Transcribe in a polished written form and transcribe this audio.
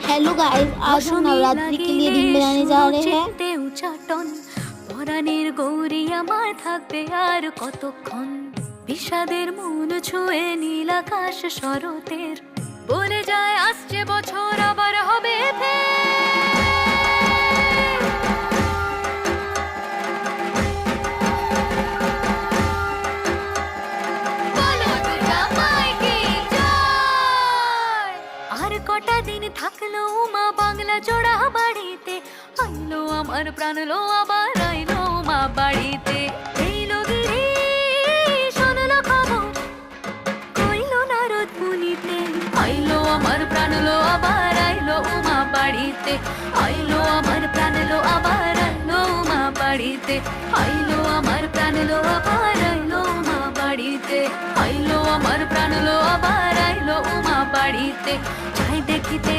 Hello guys, आज हम नवरात्रि के लिए रिंग बनाने जा रहे हैं। উচাটন পরাণের গৌরী আমার থাকবে আর কতক্ষণ, বিষাদের মন ছুঁয়ে নীল আকাশ শরতের বলে যায় আসছে বছর আবার হবে আর কটা দিন থাকলো মা বাংলা জোড়া বাড়িতে, আইলো আমার প্রাণ লো আবার আইলো মা বাড়িতে। এইলো গিরি শোনলো খবর কইলো নারদ মুনিতে, আইলো আমার প্রাণ লো আবার আইলো মা বাড়িতে, আইলো আমার প্রাণ লো আবার আইলো মা বাড়িতে, আইলো আমার প্রাণ লো আবার আইলো মা বাড়িতে, আইলো আমার প্রাণ লো আবার আইলো মা বাড়িতে। যাই দেখিতে